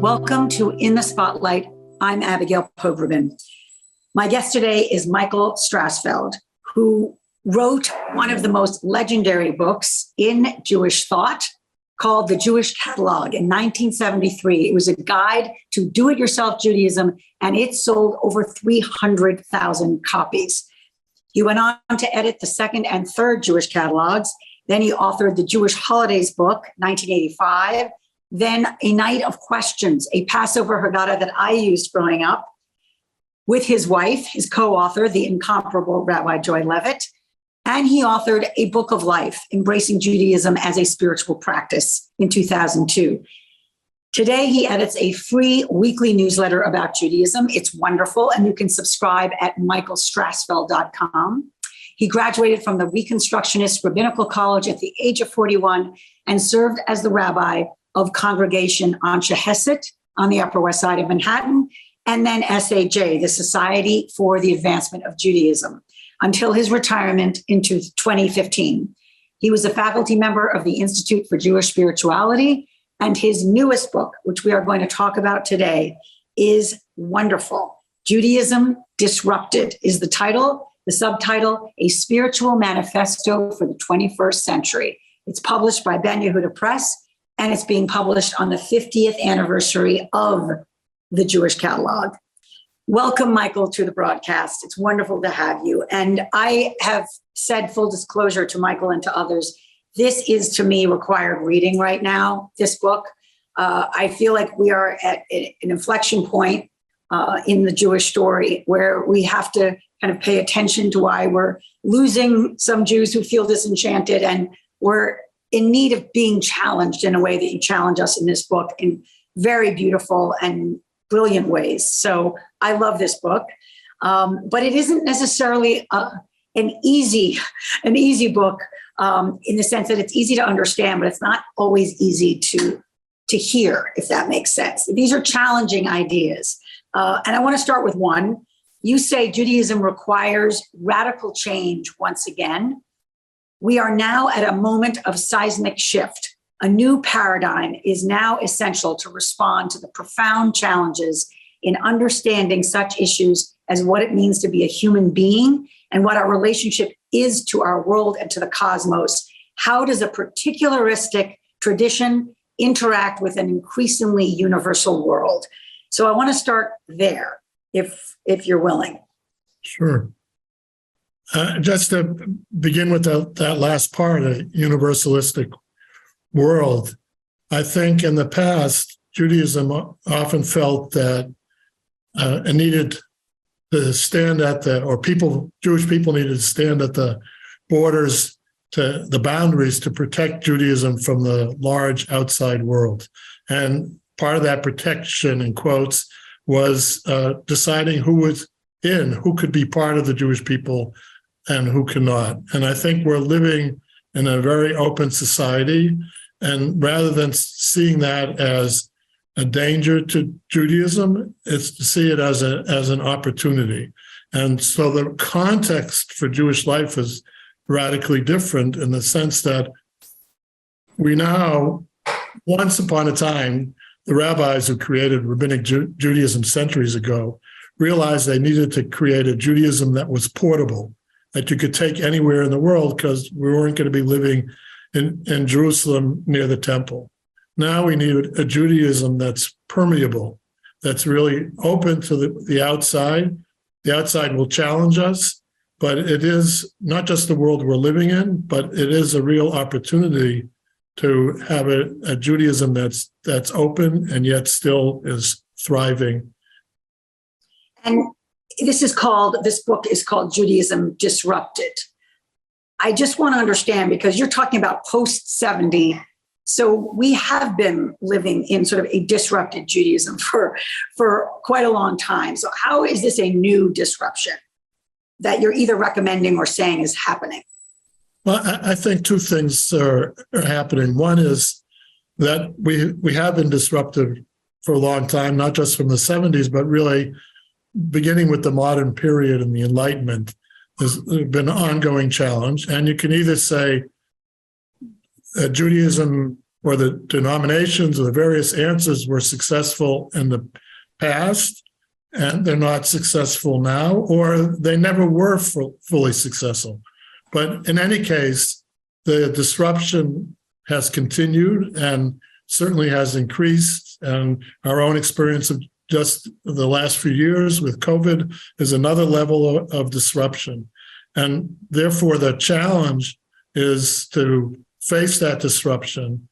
Welcome to In the Spotlight. I'm Abigail Pogrebin. My guest today is Michael Strassfeld, who wrote one of the most legendary books in Jewish thought called The Jewish Catalog in 1973. It was a guide to do-it-yourself Judaism, and it sold over 300,000 copies. He went on to edit the second and third Jewish catalogs. Then he authored the Jewish Holidays book, 1985. Then A Night of Questions, a Passover Haggadah that I used growing up with his wife, his co-author, the incomparable Rabbi Joy Levitt. And he authored A Book of Life, Embracing Judaism as a Spiritual Practice in 2002. Today, he edits a free weekly newsletter about Judaism. It's wonderful, and you can subscribe at michaelstrassfeld.com. He graduated from the Reconstructionist Rabbinical College at the age of 41 and served as the rabbi of Congregation Anshe Hesed on the Upper West Side of Manhattan, and then SAJ, the Society for the Advancement of Judaism, until his retirement in 2015. He was a faculty member of the Institute for Jewish Spirituality, and his newest book, which we are going to talk about today, is wonderful. Judaism Disrupted is the title. The subtitle, A Spiritual Manifesto for the 21st Century. It's published by Ben Yehuda Press, and it's being published on the 50th anniversary of the Jewish Catalog. Welcome, Michael, to the broadcast. It's wonderful to have you. And I have said, full disclosure to Michael and to others, this is, to me, required reading right now, this book. I feel like we are at an inflection point in the Jewish story where we have to kind of pay attention to why we're losing some Jews who feel disenchanted, and we're in need of being challenged in a way that you challenge us in this book in very beautiful and brilliant ways. So I love this book, but it isn't necessarily an easy book in the sense that it's easy to understand, but it's not always easy to hear, if that makes sense. These are challenging ideas. And I want to start with one. You say Judaism requires radical change once again. We are now at a moment of seismic shift. A new paradigm is now essential to respond to the profound challenges in understanding such issues as what it means to be a human being and what our relationship is to our world and to the cosmos. How does a particularistic tradition interact with an increasingly universal world? So I want to start there, if you're willing. Sure. Just to begin with that last part, a universalistic world, I think in the past, Judaism often felt that it needed to stand at Jewish people needed to stand at the borders, to the boundaries, to protect Judaism from the large outside world. And part of that protection, in quotes, was deciding who was who could be part of the Jewish people and who cannot. And I think we're living in a very open society. And rather than seeing that as a danger to Judaism, it's to see it as an opportunity. And so the context for Jewish life is radically different in the sense that we now, once upon a time, the rabbis who created rabbinic Judaism centuries ago realized they needed to create a Judaism that was portable, that you could take anywhere in the world because we weren't going to be living in Jerusalem near the temple. Now we need a Judaism that's permeable, that's really open to the outside. The outside will challenge us, but it is not just the world we're living in, but it is a real opportunity to have a Judaism that's open and yet still is thriving. And this book is called Judaism Disrupted. I just want to understand, because you're talking about post-70, so we have been living in sort of a disrupted Judaism for quite a long time. So how is this a new disruption that you're either recommending or saying is happening? Well, I think two things are happening. One is that we have been disrupted for a long time, not just from the 70s, but really beginning with the modern period and the Enlightenment. There's been an ongoing challenge. And you can either say Judaism or the denominations or the various answers were successful in the past and they're not successful now, or they never were fully successful. But in any case, the disruption has continued and certainly has increased. And our own experience of just the last few years with COVID is another level of disruption. And therefore, the challenge is to face that disruption.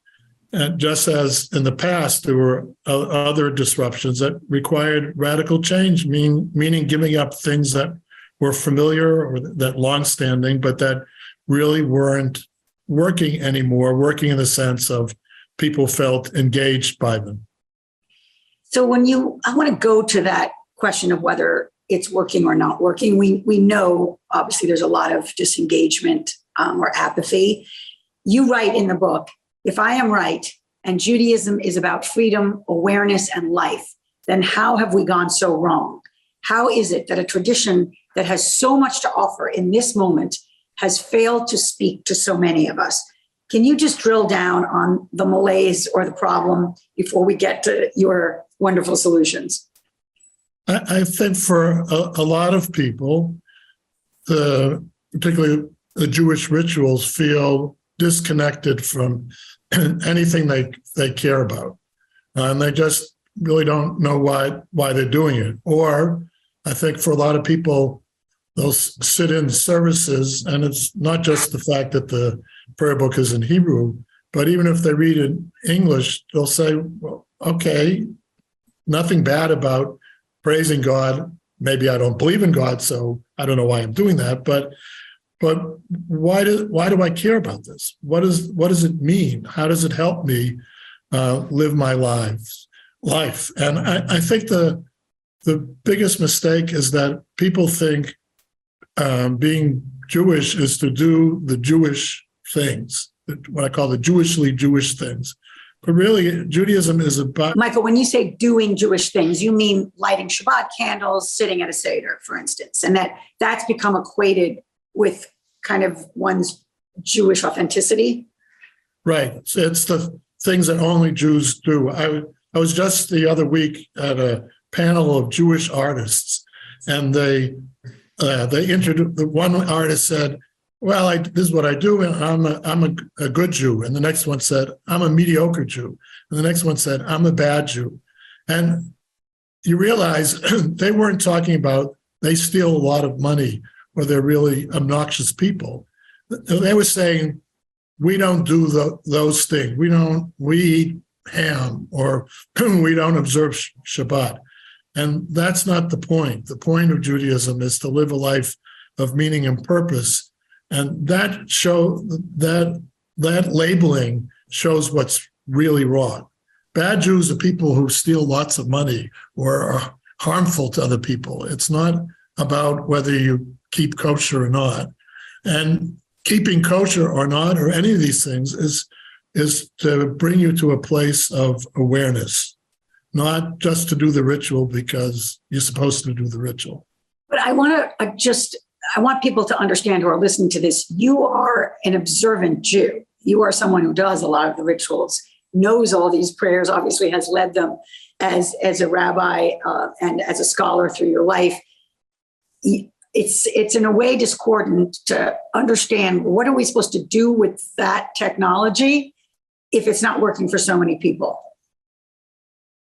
And just as in the past, there were other disruptions that required radical change, meaning giving up things that were familiar or that longstanding, but that really weren't working anymore, working in the sense of people felt engaged by them. So I want to go to that question of whether it's working or not working. We know, obviously, there's a lot of disengagement or apathy. You write in the book, if I am right, and Judaism is about freedom, awareness, and life, then how have we gone so wrong? How is it that a tradition that has so much to offer in this moment has failed to speak to so many of us? Can you just drill down on the malaise or the problem before we get to your wonderful solutions? I think for a lot of people, particularly the Jewish rituals, feel disconnected from anything they care about. And they just really don't know why they're doing it. Or I think for a lot of people, they'll sit in services, and it's not just the fact that the prayer book is in Hebrew, but even if they read in English, they'll say, well, okay, nothing bad about praising God. Maybe I don't believe in God, so I don't know why I'm doing that. But why do I care about this? What does it mean? How does it help me live my life? And I think the biggest mistake is that people think being Jewish is to do the Jewish things, what I call the Jewishly Jewish things. But really, Judaism is about... Michael, when you say doing Jewish things, you mean lighting Shabbat candles, sitting at a Seder, for instance, and that's become equated with kind of one's Jewish authenticity? Right. It's the things that only Jews do. I was just the other week at a panel of Jewish artists, and they introduced, the one artist said, well, this is what I do, and I'm a good Jew. And the next one said, I'm a mediocre Jew. And the next one said, I'm a bad Jew. And you realize they weren't talking about they steal a lot of money or they're really obnoxious people. They were saying, we don't do those things. We eat ham, or we don't observe Shabbat. And that's not the point. The point of Judaism is to live a life of meaning and purpose. And that labeling shows what's really wrong. Bad Jews are people who steal lots of money or are harmful to other people. It's not about whether you keep kosher or not. And keeping kosher or not, or any of these things, is to bring you to a place of awareness, not just to do the ritual because you're supposed to do the ritual. But I want people to understand who are listening to this, you are an observant Jew. You are someone who does a lot of the rituals, knows all these prayers, obviously has led them as a rabbi and as a scholar through your life. It's in a way discordant to understand what are we supposed to do with that technology if it's not working for so many people.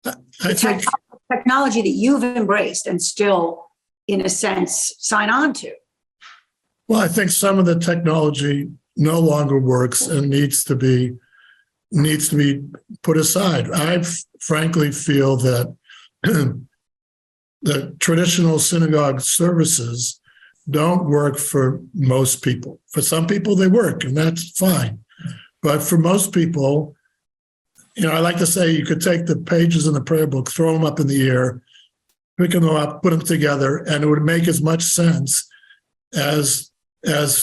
I think technology that you've embraced and still, in a sense, sign on to. Well, I think some of the technology no longer works and needs to be put aside. I frankly feel that the traditional synagogue services don't work for most people. For some people, they work, and that's fine. But for most people, I like to say you could take the pages in the prayer book, throw them up in the air, pick them up, put them together, and it would make as much sense as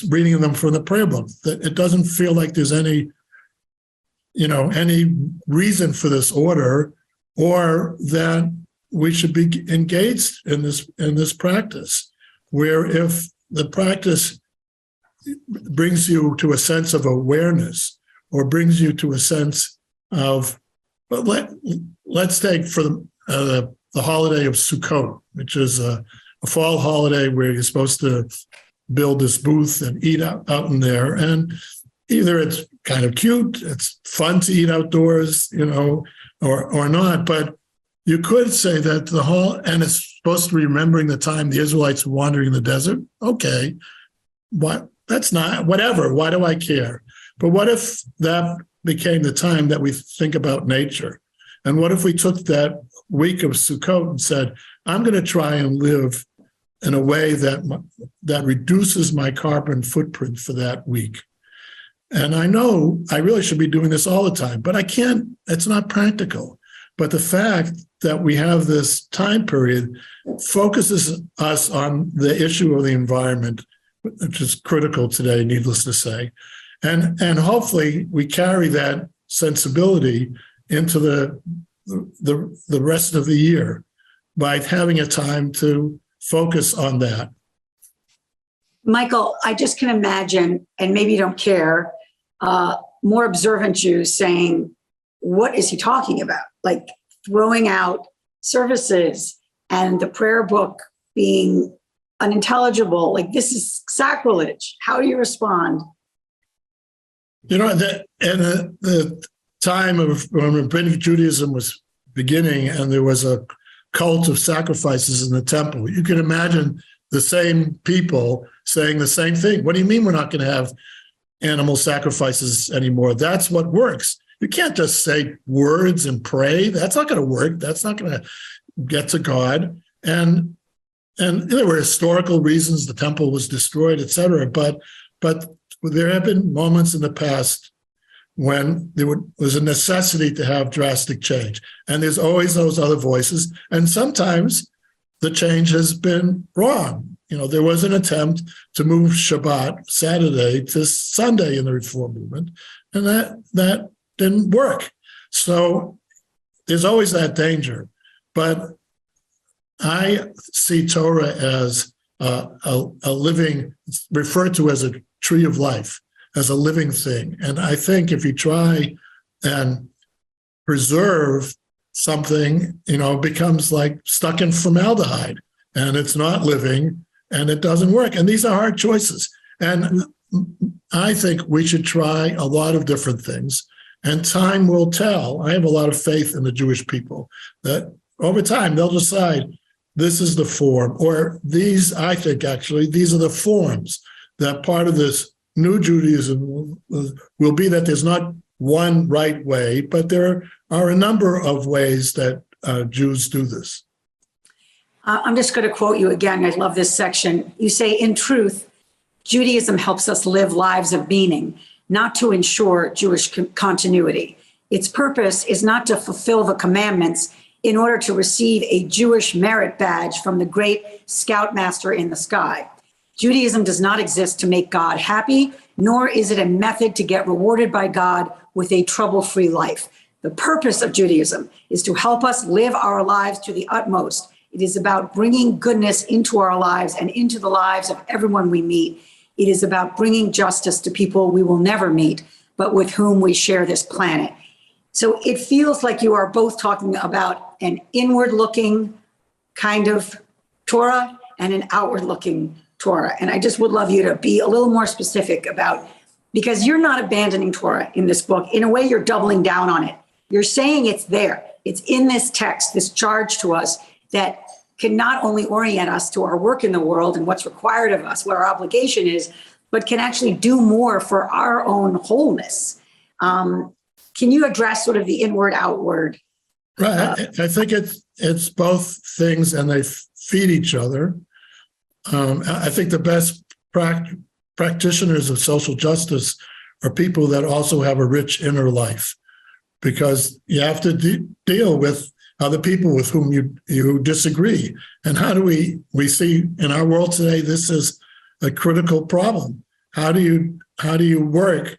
reading them from the prayer book. That it doesn't feel like there's any reason for this order, or that we should be engaged in this practice, where if the practice brings you to a sense of awareness, or brings you to a sense of, but let's take for the holiday of Sukkot, which is a fall holiday where you're supposed to build this booth and eat out in there. And either it's kind of cute, it's fun to eat outdoors, or not. But you could say that and it's supposed to be remembering the time the Israelites were wandering in the desert. Okay, that's not, whatever, why do I care? But what if that became the time that we think about nature? And what if we took that week of Sukkot and said, I'm going to try and live in a way that reduces my carbon footprint for that week? And I know I really should be doing this all the time, but I can't, it's not practical. But the fact that we have this time period focuses us on the issue of the environment, which is critical today, needless to say. And hopefully we carry that sensibility into the rest of the year by having a time to focus on that. Michael, I just can imagine, and maybe you don't care, more observant Jews saying, what is he talking about? Like throwing out services and the prayer book being unintelligible. Like, this is sacrilege. How do you respond? In the time of when Rabbinic Judaism was beginning and there was a cult of sacrifices in the temple, you can imagine the same people saying the same thing. What do you mean we're not going to have animal sacrifices anymore? That's what works. You can't just say words and pray. That's not going to work. That's not going to get to God. And there were historical reasons the temple was destroyed, et cetera. But there have been moments in the past when there was a necessity to have drastic change. And there's always those other voices. And sometimes the change has been wrong. There was an attempt to move Shabbat, Saturday, to Sunday in the Reform movement, and that didn't work. So there's always that danger. But I see Torah as a living, referred to as a tree of life, as a living thing. And I think if you try and preserve something, it becomes like stuck in formaldehyde, and it's not living, and it doesn't work. And these are hard choices. And I think we should try a lot of different things, and time will tell. I have a lot of faith in the Jewish people that over time they'll decide this is the form, or these are the forms that part of this new Judaism will be, that there's not one right way, but there are a number of ways that Jews do this. I'm just going to quote you again. I love this section. You say, in truth, Judaism helps us live lives of meaning, not to ensure Jewish continuity. Its purpose is not to fulfill the commandments in order to receive a Jewish merit badge from the great scoutmaster in the sky. Judaism does not exist to make God happy, nor is it a method to get rewarded by God with a trouble-free life. The purpose of Judaism is to help us live our lives to the utmost. It is about bringing goodness into our lives and into the lives of everyone we meet. It is about bringing justice to people we will never meet, but with whom we share this planet. So it feels like you are both talking about an inward-looking kind of Torah and an outward-looking Torah. And I just would love you to be a little more specific about, because you're not abandoning Torah in this book. In a way, you're doubling down on it. You're saying it's there. It's in this text, this charge to us that can not only orient us to our work in the world and what's required of us, what our obligation is, but can actually do more for our own wholeness. Can you address sort of the inward, outward? Right. I think it's both things, and they feed each other. I think the best practitioners of social justice are people that also have a rich inner life, because you have to deal with other people with whom you disagree. And how do we see in our world today, this is a critical problem. How do you work,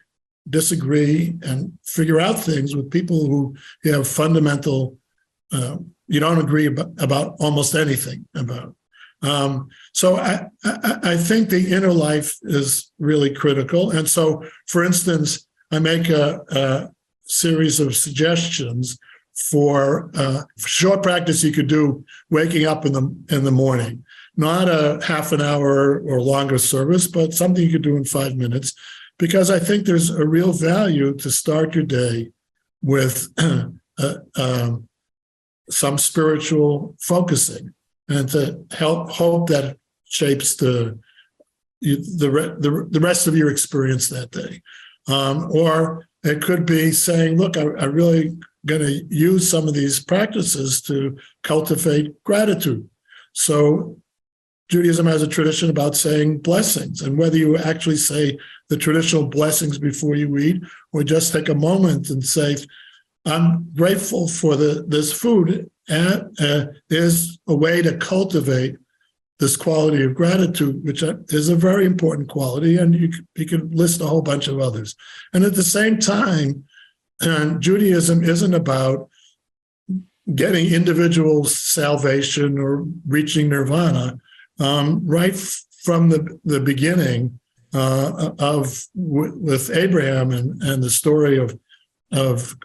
disagree, and figure out things with people who you have fundamental, you don't agree about almost anything about. So I think the inner life is really critical. And so, for instance, I make a series of suggestions for short practice you could do waking up in the morning. Not a half an hour or longer service, but something you could do in 5 minutes, because I think there's a real value to start your day with some spiritual focusing, and to hope that shapes the rest of your experience that day. Or it could be saying, look, I really going to use some of these practices to cultivate gratitude. So Judaism has a tradition about saying blessings, and whether you actually say the traditional blessings before you eat, or just take a moment and say, I'm grateful for this food, and is a way to cultivate this quality of gratitude, which is a very important quality, and you can list a whole bunch of others. And at the same time, Judaism isn't about getting individual salvation or reaching nirvana. Right from the beginning with Abraham and the story of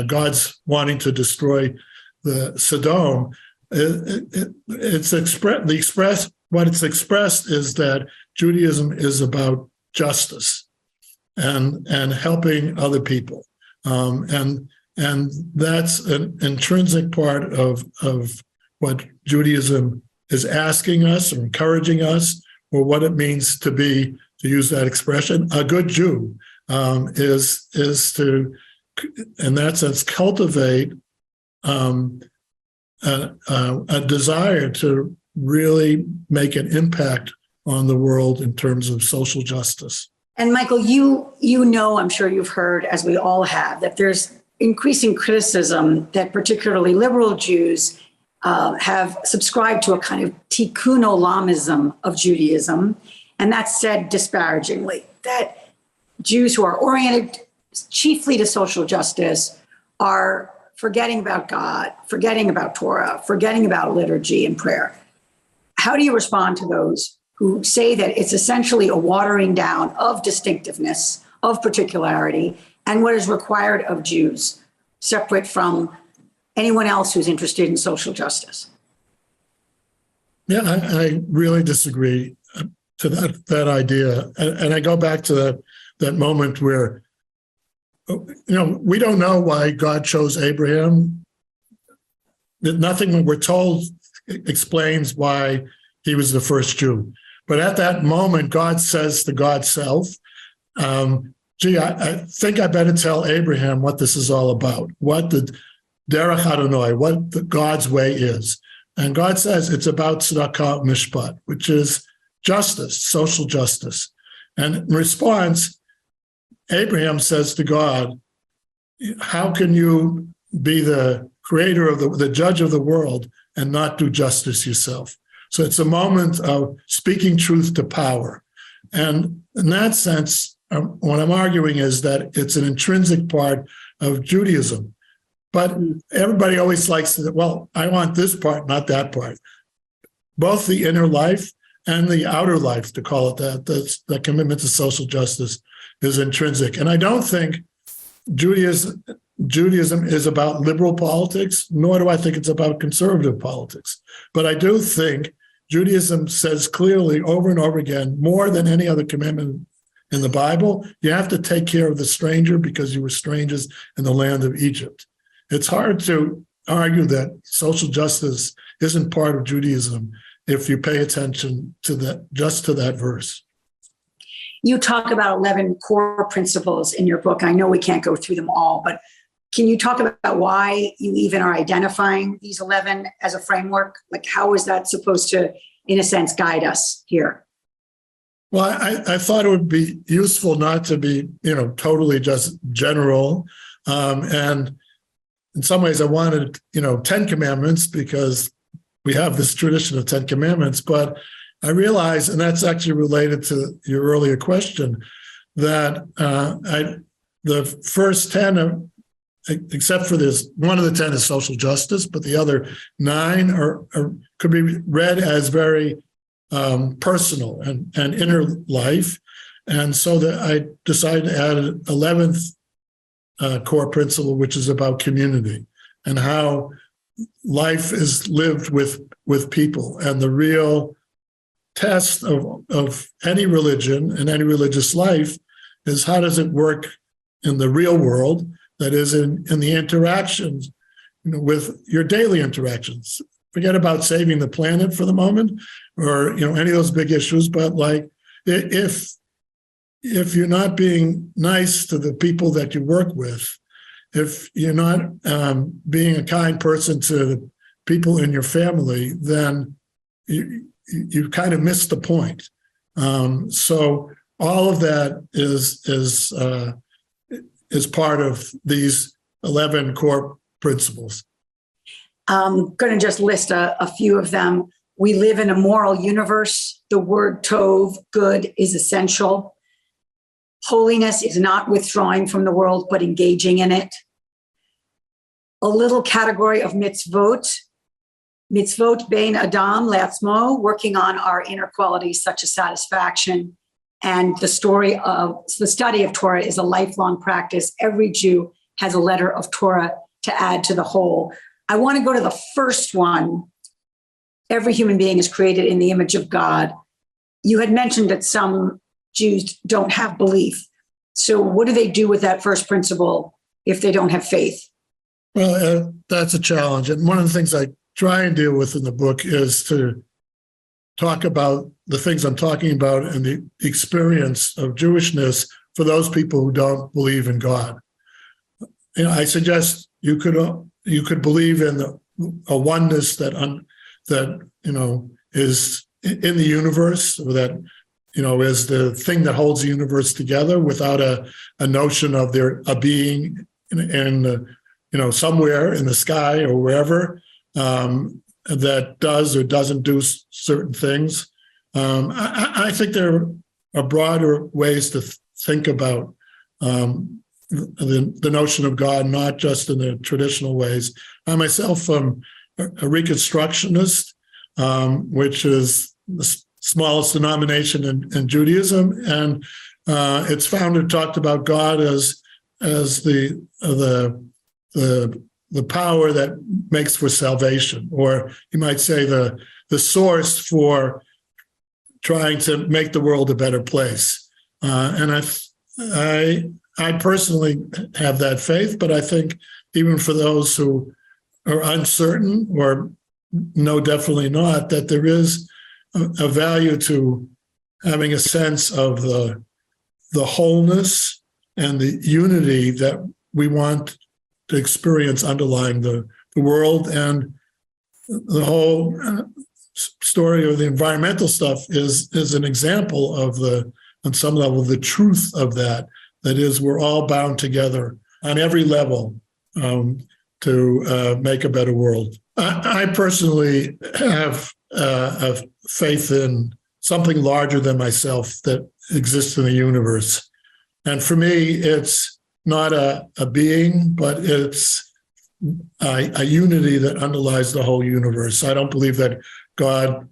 God's wanting to destroy the Sodom, what it's expressed is that Judaism is about justice and helping other people, and that's an intrinsic part of what Judaism is asking us or encouraging us, or what it means to be, to use that expression, a good Jew, is to, in that sense, cultivate a desire to really make an impact on the world in terms of social justice. And Michael, you know, I'm sure you've heard, as we all have, that there's increasing criticism that particularly liberal Jews have subscribed to a kind of tikkun olamism of Judaism, and that's said disparagingly, that Jews who are oriented chiefly to social justice are forgetting about God, forgetting about Torah, forgetting about liturgy and prayer. How do you respond to those who say that it's essentially a watering down of distinctiveness, of particularity, and what is required of Jews, separate from anyone else who's interested in social justice? Yeah, I really disagree to that idea. And I go back to that moment where, we don't know why God chose Abraham. Nothing that we're told explains why he was the first Jew. But at that moment, God says to God's self, I think I better tell Abraham what this is all about, what the Derech Adonai, what the God's way is. And God says it's about tzedakah mishpat, which is justice, social justice. And in response, Abraham says to God, how can you be the creator of the judge of the world and not do justice yourself? So it's a moment of speaking truth to power. And in that sense, what I'm arguing is that it's an intrinsic part of Judaism. But everybody always likes to, well, I want this part, not that part. Both the inner life and the outer life, to call it that, the commitment to social justice is intrinsic. And I don't think Judaism is about liberal politics, nor do I think it's about conservative politics. But I do think Judaism says clearly over and over again, more than any other commandment in the Bible, you have to take care of the stranger because you were strangers in the land of Egypt. It's hard to argue that social justice isn't part of Judaism if you pay attention to that, just to that verse. You talk about 11 core principles in your book. I know we can't go through them all, but can you talk about why you even are identifying these 11 as a framework? Like, how is that supposed to, in a sense, guide us here? Well, I thought it would be useful not to be, totally just general. And in some ways, I wanted, 10 commandments because we have this tradition of 10 commandments. But I realize, and that's actually related to your earlier question, that the first 10 are, except for this, one of the 10 is social justice, but the other 9 could be read as very personal and inner life. And so that I decided to add an 11th core principle, which is about community and how life is lived with people. And the real test of any religion and any religious life is how does it work in the real world, that is in the interactions, with your daily interactions. Forget about saving the planet for the moment or any of those big issues, but like if you're not being nice to the people that you work with, if you're not being a kind person to the people in your family, then you kind of miss the point. So all of that is part of these 11 core principles. I'm going to just list a few of them. We live in a moral universe. The word tov, good, is essential. Holiness is not withdrawing from the world, but engaging in it. A little category of mitzvot. Mitzvot bein adam le'atzmo, working on our inner qualities such as satisfaction. And the study of Torah is a lifelong practice. Every Jew has a letter of Torah to add to the whole. I want to go to the first one. Every human being is created in the image of God. You had mentioned that some Jews don't have belief. So what do they do with that first principle if they don't have faith? Well, that's a challenge. And one of the things I try and deal with in the book is to talk about the things I'm talking about and the experience of Jewishness for those people who don't believe in God. I suggest you could believe in a oneness that is in the universe, or that is the thing that holds the universe together, without a notion of there a being in somewhere in the sky or wherever that does or doesn't do certain things. I think there are broader ways to think about the notion of God, not just in the traditional ways. I myself am a Reconstructionist, which is the smallest denomination in Judaism, and its founder talked about God as the power that makes for salvation, or you might say the source for trying to make the world a better place. And I personally have that faith, but I think even for those who are uncertain or know definitely not, that there is a value to having a sense of the wholeness and the unity that we want to experience underlying the world. And the whole story of the environmental stuff is an example of on some level, the truth of that. That is, we're all bound together on every level to make a better world. I personally have a faith in something larger than myself that exists in the universe. And for me, it's not a being, but it's a unity that underlies the whole universe. I don't believe that God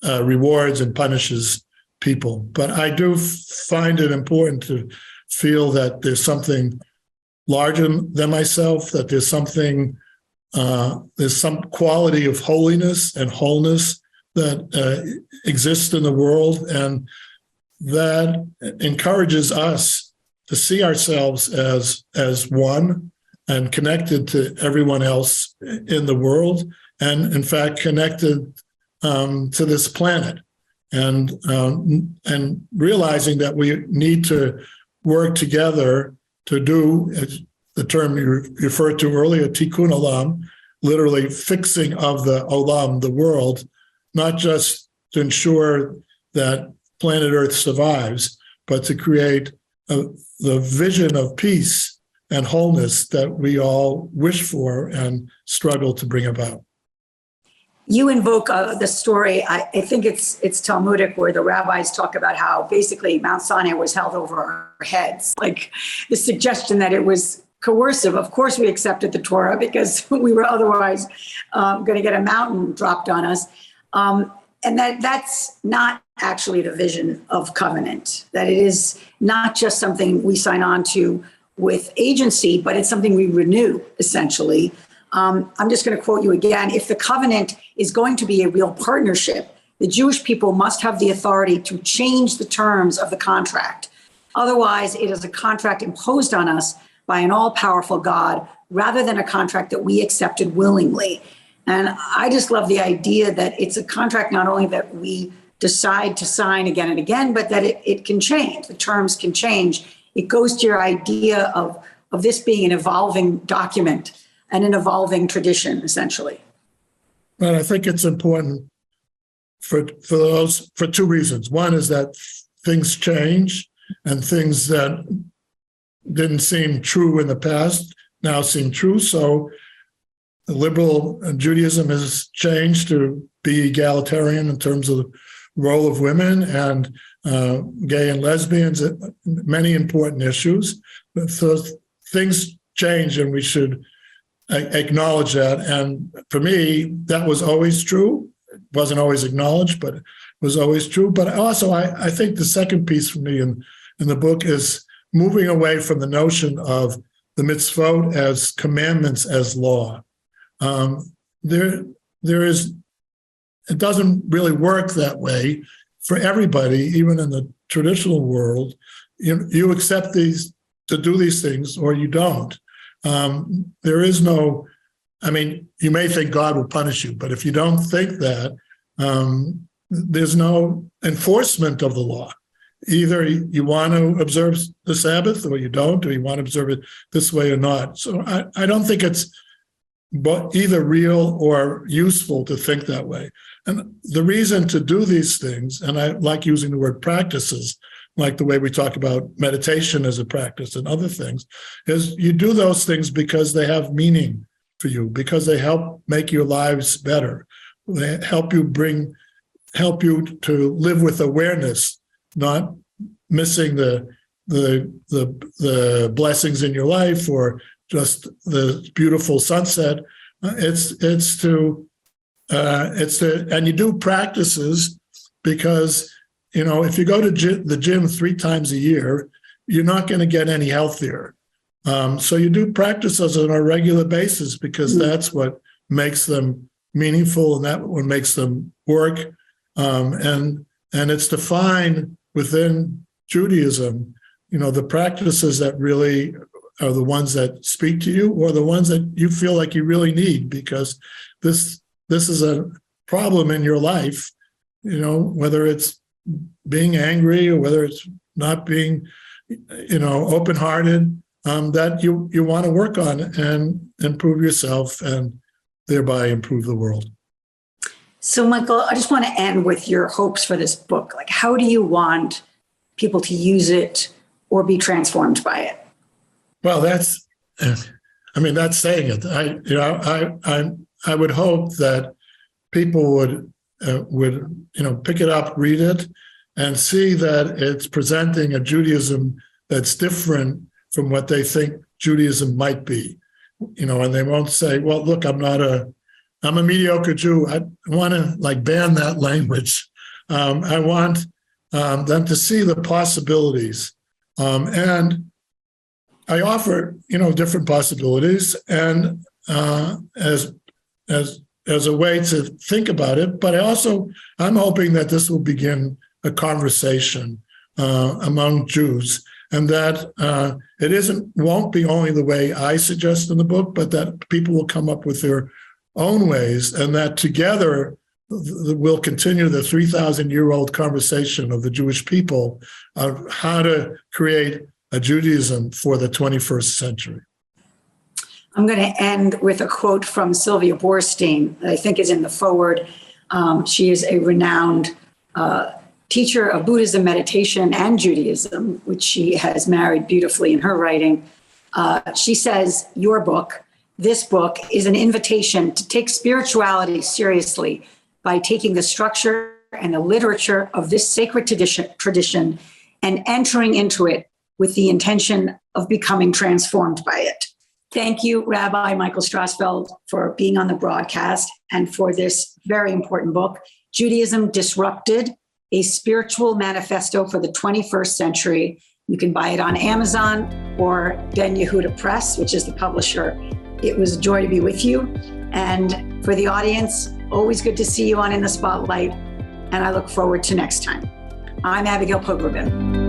rewards and punishes people, but I do find it important to feel that there's something larger than myself, that there's some quality of holiness and wholeness that exists in the world, and that encourages us to see ourselves as one and connected to everyone else in the world, and in fact connected to this planet, and realizing that we need to work together to do, the term you referred to earlier, tikkun olam, literally fixing of the olam, the world, not just to ensure that planet Earth survives, but to create the vision of peace and wholeness that we all wish for and struggle to bring about. You invoke the story, I think it's Talmudic, where the rabbis talk about how basically Mount Sinai was held over our heads. Like the suggestion that it was coercive. Of course, we accepted the Torah because we were otherwise going to get a mountain dropped on us. and that's not actually the vision of covenant, that it is not just something we sign on to with agency, but it's something we renew, essentially. I'm just going to quote you again. If the covenant is going to be a real partnership, the Jewish people must have the authority to change the terms of the contract. Otherwise, it is a contract imposed on us by an all-powerful God rather than a contract that we accepted willingly. And I just love the idea that it's a contract not only that we decide to sign again and again, but that it can change. The terms can change. It goes to your idea of this being an evolving document and an evolving tradition, essentially. But I think it's important for two reasons. One is that things change, and things that didn't seem true in the past now seem true. So liberal Judaism has changed to be egalitarian in terms of the role of women and gay and lesbians, many important issues. So things change, and we should acknowledge that. And for me, that was always true. It wasn't always acknowledged, but it was always true. But also, I think the second piece for me in the book is moving away from the notion of the mitzvot as commandments as law. It doesn't really work that way for everybody, even in the traditional world. You accept these to do these things, or you don't. There is no, you may think God will punish you, but if you don't think that, there's no enforcement of the law. Either you want to observe the Sabbath or you don't, or you want to observe it this way or not. So I don't think it's either real or useful to think that way. And the reason to do these things, and I like using the word practices, like the way we talk about meditation as a practice and other things, is you do those things because they have meaning for you, because they help make your lives better. They help you to live with awareness, not missing the blessings in your life or just the beautiful sunset. It's to and you do practices because, if you go to the gym 3 times a year, you're not going to get any healthier. So you do practices on a regular basis because that's what makes them meaningful, and that what makes them work. And it's defined within Judaism, the practices that really are the ones that speak to you, or the ones that you feel like you really need, because this is a problem in your life, whether it's being angry or whether it's not being, open-hearted, that you want to work on and improve yourself and thereby improve the world. So, Michael, I just want to end with your hopes for this book. Like, how do you want people to use it or be transformed by it? Well, that's saying it. I would hope that people would pick it up, read it, and see that it's presenting a Judaism that's different from what they think Judaism might be. And they won't say, "Well, look, I'm a mediocre Jew." I want to ban that language. I want them to see the possibilities, and I offer different possibilities, and as a way to think about it. But I'm hoping that this will begin a conversation among Jews, and that it won't be only the way I suggest in the book, but that people will come up with their own ways, and that together we'll continue the 3,000-year-old conversation of the Jewish people of how to create a Judaism for the 21st century. I'm going to end with a quote from Sylvia Boorstein that I think is in the foreword. She is a renowned teacher of Buddhism, meditation, and Judaism, which she has married beautifully in her writing. She says, this book is an invitation to take spirituality seriously by taking the structure and the literature of this sacred tradition and entering into it with the intention of becoming transformed by it. Thank you, Rabbi Michael Strassfeld, for being on the broadcast and for this very important book. Judaism Disrupted, a spiritual manifesto for the 21st century. You can buy it on Amazon or Ben Yehuda Press, which is the publisher. It was a joy to be with you. And for the audience, always good to see you on In the Spotlight. And I look forward to next time. I'm Abigail Pogrebin.